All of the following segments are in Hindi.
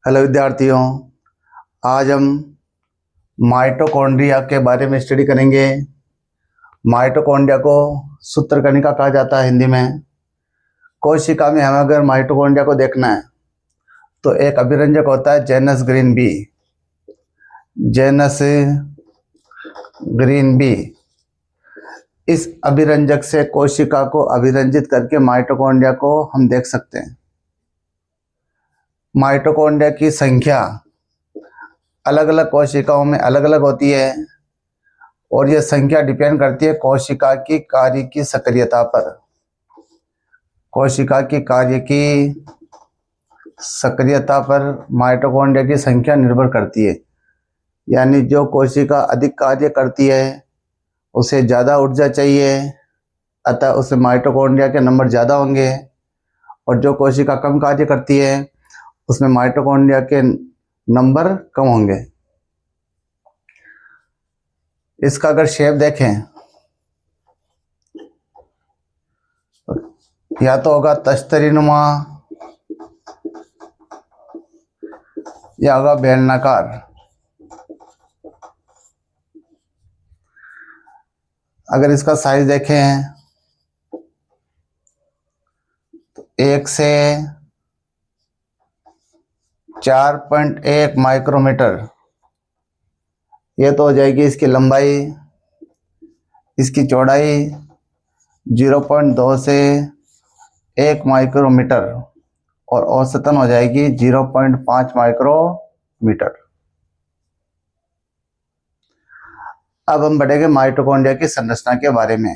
हेलो विद्यार्थियों, आज हम माइटोकॉन्ड्रिया के बारे में स्टडी करेंगे। माइटोकॉन्ड्रिया को सूत्रकणिका कहा जाता है हिंदी में। कोशिका में हमें अगर माइटोकॉन्ड्रिया को देखना है तो एक अभिरंजक होता है Janus green B. Janus green B इस अभिरंजक से कोशिका को अभिरंजित करके माइटोकॉन्ड्रिया को हम देख सकते हैं। माइटोकॉन्ड्रिया की संख्या अलग अलग कोशिकाओं में अलग अलग होती है और यह संख्या डिपेंड करती है कोशिका की कार्य की सक्रियता पर। कोशिका की कार्य की सक्रियता पर माइटोकॉन्ड्रिया की संख्या निर्भर करती है। यानी जो कोशिका अधिक कार्य करती है उसे ज़्यादा ऊर्जा चाहिए, अतः उसे माइटोकॉन्ड्रिया के नंबर ज़्यादा होंगे, और जो कोशिका कम कार्य करती है उसमें माइटोकॉन्ड्रिया के नंबर कम होंगे। इसका अगर शेप देखें या तो होगा तश्तरीनुमा या होगा बेलनाकार। अगर इसका साइज देखें तो 1 से 4.1 माइक्रोमीटर, ये तो हो जाएगी इसकी लंबाई। इसकी चौड़ाई 0.2 से 1 माइक्रोमीटर और औसतन हो जाएगी 0.5 माइक्रोमीटर। अब हम बढ़ेंगे माइटोकॉन्ड्रिया की संरचना के बारे में।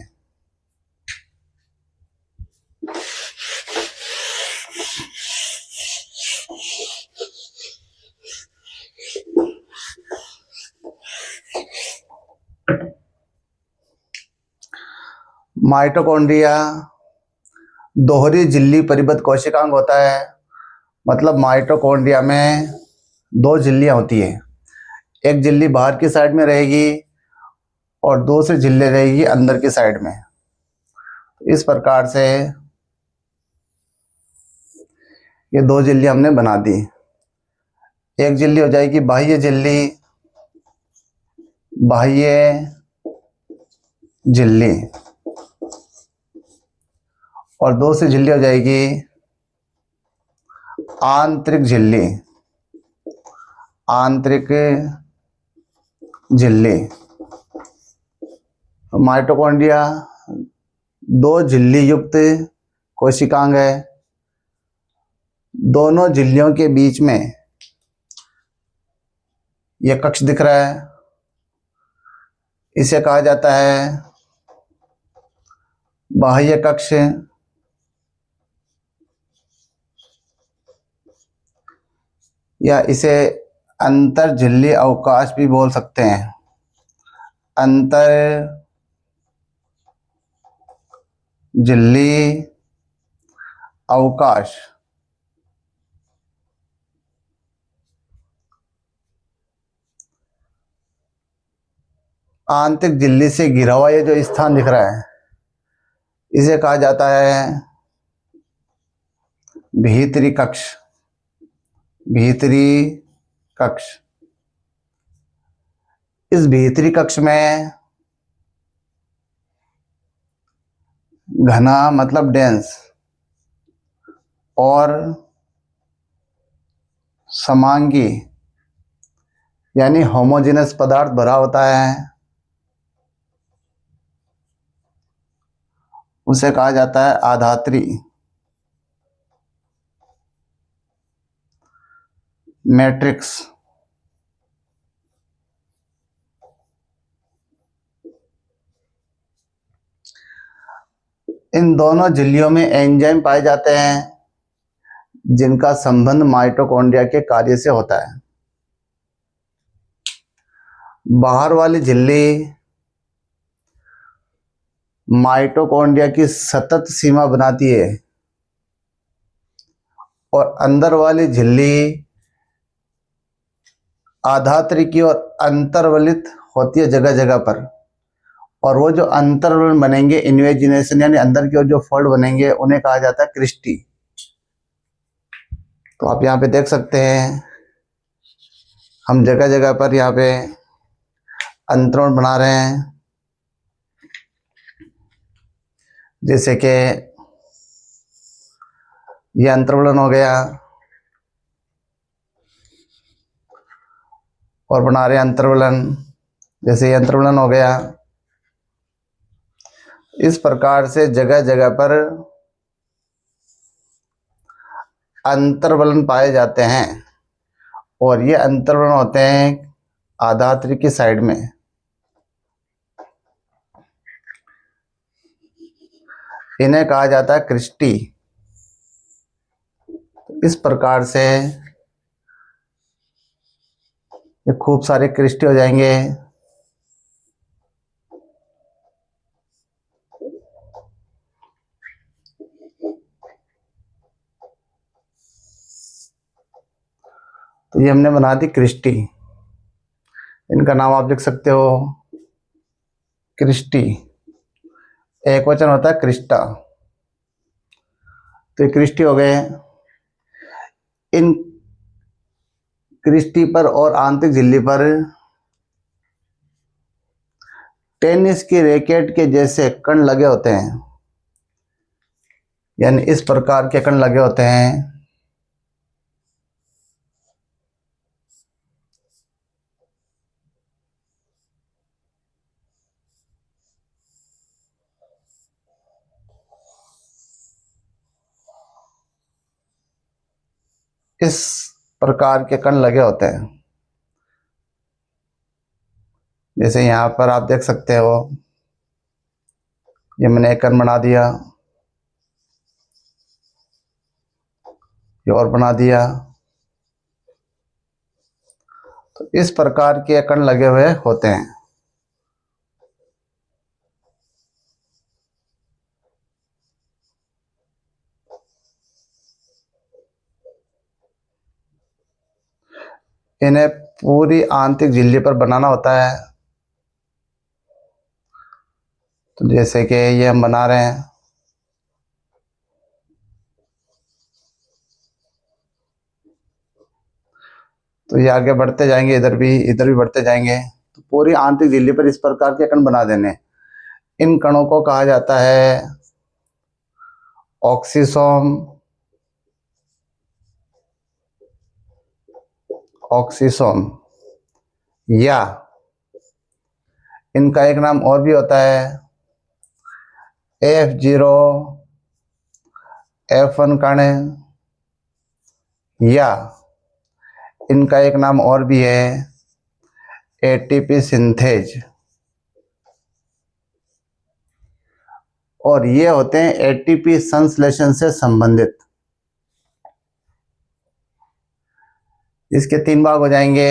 माइटोकॉन्ड्रिया दोहरी झिल्ली परिबद्ध कोशिकांग होता है। मतलब माइटोकॉन्ड्रिया में दो झिल्लियां होती है। एक झिल्ली बाहर की साइड में रहेगी और दूसरी झिल्ली रहेगी अंदर की साइड में। इस प्रकार से ये दो झिल्ली हमने बना दी। एक झिल्ली हो जाएगी बाह्य झिल्ली, बाह्य झिल्ली, और दूसरी झिल्ली हो जाएगी आंतरिक झिल्ली, आंतरिक झिल्ली। माइटोकॉन्ड्रिया दो झिल्ली युक्त कोशिकांग है। दोनों झिल्लियों के बीच में यह कक्ष दिख रहा है, इसे कहा जाता है बाह्य कक्ष, या इसे अंतर झिल्ली अवकाश भी बोल सकते हैं। अंतर झिल्ली अवकाश। आंतरिक झिल्ली से घिरा हुआ ये जो स्थान दिख रहा है इसे कहा जाता है भीतरी कक्ष, भीतरी कक्ष। इस भीतरी कक्ष में घना मतलब डेंस और समांगी यानी होमोजेनस पदार्थ भरा होता है, उसे कहा जाता है आधात्री, मैट्रिक्स। इन दोनों झिल्लियों में एंजाइम पाए जाते हैं जिनका संबंध माइटोकॉन्ड्रिया के कार्य से होता है। बाहर वाली झिल्ली माइटोकॉन्ड्रिया की सतत सीमा बनाती है और अंदर वाली झिल्ली आधात्रिकी और अंतर्वलित होती है जगह जगह पर। और वो जो अंतर्वलन बनेंगे, इन्वेजिनेशन यानी अंदर की ओर जो फोल्ड बनेंगे, उन्हें कहा जाता है क्रिस्टी। तो आप यहाँ पे देख सकते हैं हम जगह जगह पर यहाँ पे अंतरण बना रहे हैं, जैसे कि ये अंतर्वलन हो गया और बना रहे हैं अंतर्वलन, जैसे ये अंतर्वलन हो गया। इस प्रकार से जगह जगह पर अंतर्वलन पाए जाते हैं और ये अंतर्वलन होते हैं आधात्री की साइड में। इन्हें कहा जाता है क्रिस्टी। इस प्रकार से ये खूब सारे क्रिस्टी हो जाएंगे। तो ये हमने बना दी क्रिस्टी। इनका नाम आप लिख सकते हो क्रिस्टी। एक वचन होता है क्रिस्टा। तो ये क्रिस्टी हो गए। इन क्रिस्टी पर और आंतरिक झिल्ली पर टेनिस की रैकेट के जैसे कण लगे होते हैं, यानी इस प्रकार के कण लगे होते हैं। इस प्रकार के कण लगे होते हैं, जैसे यहाँ पर आप देख सकते हो, ये मैंने एक कण बना दिया, ये और बना दिया। तो इस प्रकार के कण लगे हुए होते हैं। इन्हें पूरी आंतरिक झिल्ली पर बनाना होता है। तो जैसे कि ये हम बना रहे हैं, तो ये आगे बढ़ते जाएंगे, इधर भी बढ़ते जाएंगे। तो पूरी आंतरिक झिल्ली पर इस प्रकार के कण बना देने। इन कणों को कहा जाता है ऑक्सीसोम। ऑक्सीसोम, या इनका एक नाम और भी होता है F0 F1 कण, या इनका एक नाम और भी है एटीपी सिंथेज। और ये होते हैं एटीपी संश्लेषण से संबंधित। इसके 3 भाग हो जाएंगे।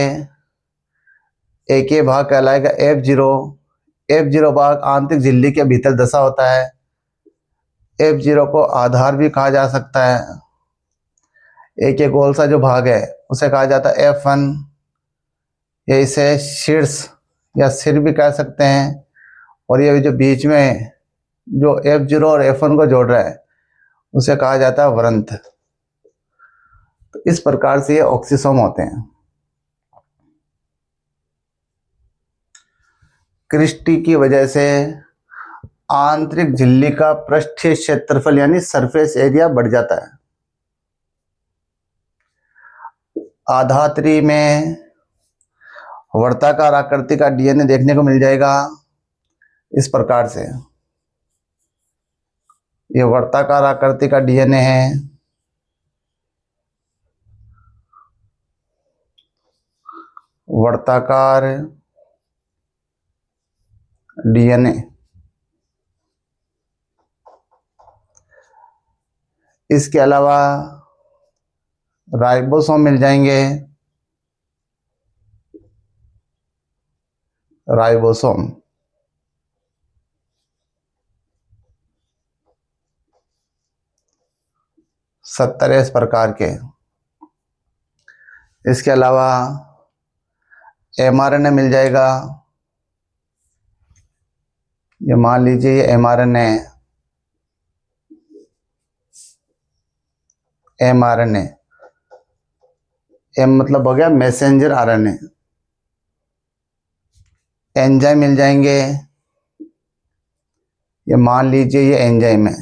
एक ये भाग कहलाएगा F0। F0 भाग आंतरिक झिल्ली के भीतर दशा होता है। F0 को आधार भी कहा जा सकता है। एक ये गोल सा जो भाग है उसे कहा जाता है F1, या इसे शीर्ष या सिर भी कह सकते हैं। और ये जो बीच में जो F0 और F1 को जोड़ रहा है उसे कहा जाता है वृंत। तो इस प्रकार से ये ऑक्सीसोम होते हैं। क्रिस्टी की वजह से आंतरिक झिल्ली का पृष्ठीय क्षेत्रफल यानी सरफेस एरिया बढ़ जाता है। आधात्री में वर्ताकार आकृति का डीएनए देखने को मिल जाएगा इस प्रकार से। ये वर्ताकार आकृति का डीएनए है। वर्ताकार डीएनए। इसके अलावा राइबोसोम मिल जाएंगे। राइबोसोम 70 इस प्रकार के। इसके अलावा एमआरएनए मिल जाएगा। ये मान लीजिए ये एमआरएनए। एमआरएनए, एम मतलब हो गया मैसेंजर आरएनए। एंजाइम मिल जाएंगे। ये मान लीजिए ये एंजाइम है,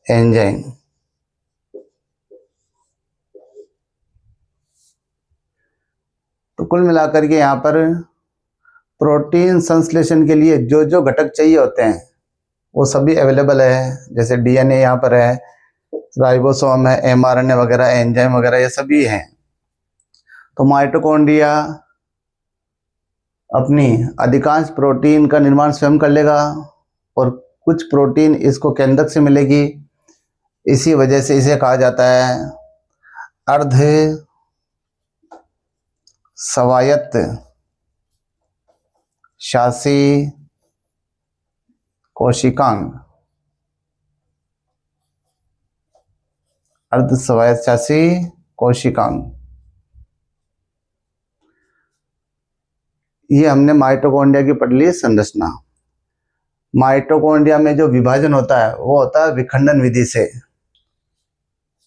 एंजाइम। तो कुल मिलाकर के यहाँ पर प्रोटीन संश्लेषण के लिए जो जो घटक चाहिए होते हैं वो सभी अवेलेबल है। जैसे डीएनए यहाँ पर है, राइबोसोम है, एमआरएनए वगैरह, एंजाइम वगैरह, ये सभी हैं। तो माइटोकॉन्ड्रिया अपनी अधिकांश प्रोटीन का निर्माण स्वयं कर लेगा और कुछ प्रोटीन इसको केंद्रक से मिलेगी। इसी वजह से इसे कहा जाता है अर्ध स्वायत्त शासी कोशिकांग। अर्ध स्वायत्त शासी कोशिकांग, ये हमने माइटोकॉन्ड्रिया की पढ़ ली संरचना। माइटोकॉन्ड्रिया में जो विभाजन होता है वो होता है विखंडन विधि से।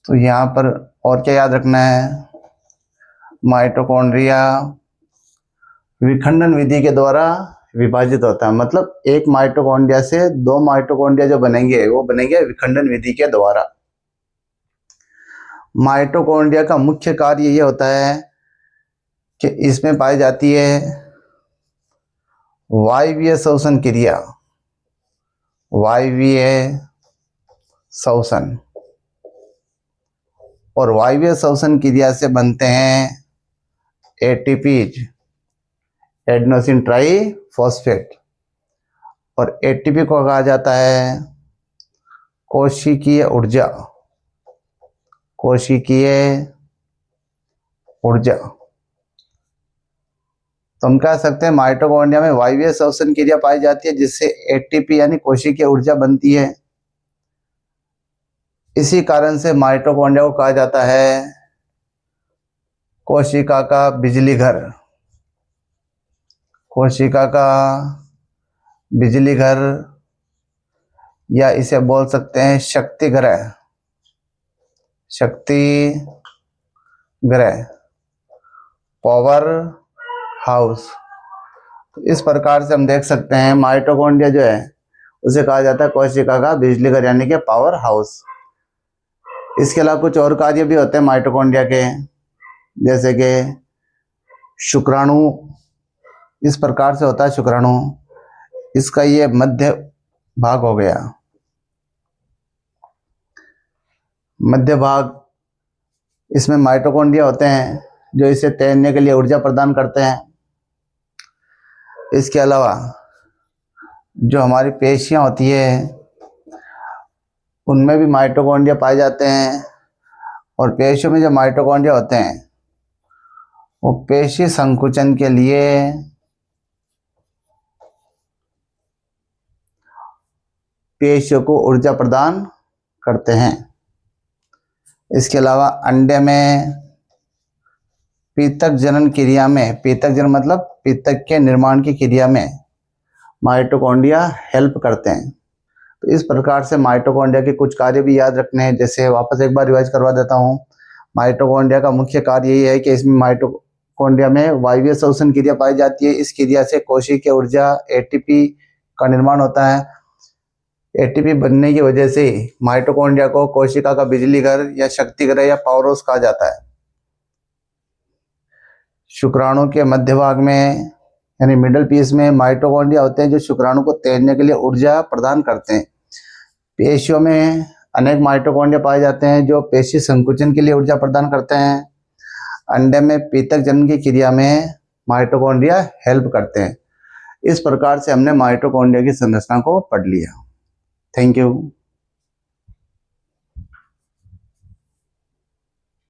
तो यहाँ पर और क्या याद रखना है, माइटोकॉन्ड्रिया विखंडन विधि के द्वारा विभाजित होता है। मतलब एक माइटोकॉन्ड्रिया से दो माइटोकॉन्ड्रिया जो बनेंगे वो बनेंगे विखंडन विधि के द्वारा। माइटोकॉन्ड्रिया का मुख्य कार्य ये होता है कि इसमें पाई जाती है वायवीय श्वसन क्रिया, वायवीय श्वसन, और वायवीय श्वसन क्रिया से बनते हैं एटीपीज, एडेनोसिन ट्राइफॉस्फेट। और एटीपी को कहा जाता है कोशिकीय ऊर्जा, कोशिकीय ऊर्जा। तो हम कह सकते हैं माइटोकॉन्ड्रिया में वायवीय श्वसन क्रिया पाई जाती है जिससे एटीपी यानी कोशिकीय ऊर्जा बनती है। इसी कारण से माइटोकॉन्ड्रिया को कहा जाता है कोशिका का बिजली घर, कोशिका का बिजली घर, या इसे बोल सकते हैं शक्ति ग्रह, शक्ति ग्रह, पावर हाउस। तो इस प्रकार से हम देख सकते हैं माइटोकॉन्ड्रिया जो है उसे कहा जाता है कोशिका का बिजली घर यानी कि पावर हाउस। इसके अलावा कुछ और कार्य भी होते हैं माइटोकॉन्ड्रिया के, जैसे कि शुक्राणु इस प्रकार से होता है। शुक्राणु इसका ये मध्य भाग हो गया, मध्य भाग, इसमें माइटोकॉन्ड्रिया होते हैं जो इसे तैरने के लिए ऊर्जा प्रदान करते हैं। इसके अलावा जो हमारी पेशियां होती है उनमें भी माइटोकॉन्ड्रिया पाए जाते हैं, और पेशियों में जो माइटोकॉन्ड्रिया होते हैं वो पेशी संकुचन के लिए पेशियों को ऊर्जा प्रदान करते हैं। इसके अलावा अंडे में पीतक जनन क्रिया में, पीतक जनन मतलब पीतक के निर्माण की क्रिया में माइटोकॉन्ड्रिया हेल्प करते हैं। तो इस प्रकार से माइटोकॉन्ड्रिया के कुछ कार्य भी याद रखने हैं। जैसे वापस एक बार रिवाइज करवा देता हूँ। माइटोकॉन्ड्रिया का मुख्य कार्य यही है कि इसमें माइटोकॉन्ड्रिया में वायवीय श्वसन क्रिया पाई जाती है। इस क्रिया से कोशिकीय ऊर्जा एटीपी का निर्माण होता है। एटीपी बनने की वजह से माइटोकॉन्ड्रिया को कोशिका का बिजली घर या शक्ति घर या पावर हाउस कहा जाता है। शुक्राणु के मध्य भाग में यानी मिडल पीस में माइटोकॉन्ड्रिया होते हैं जो शुक्राणु को तैरने के लिए ऊर्जा प्रदान करते हैं। पेशियों में अनेक माइटोकॉन्ड्रिया पाए जाते हैं जो पेशी संकुचन के लिए ऊर्जा प्रदान करते हैं। अंडे में पीतक जनन की क्रिया में माइटोकॉन्ड्रिया हेल्प करते हैं। इस प्रकार से हमने माइटोकॉन्ड्रिया की संरचना को पढ़ लिया। Thank you.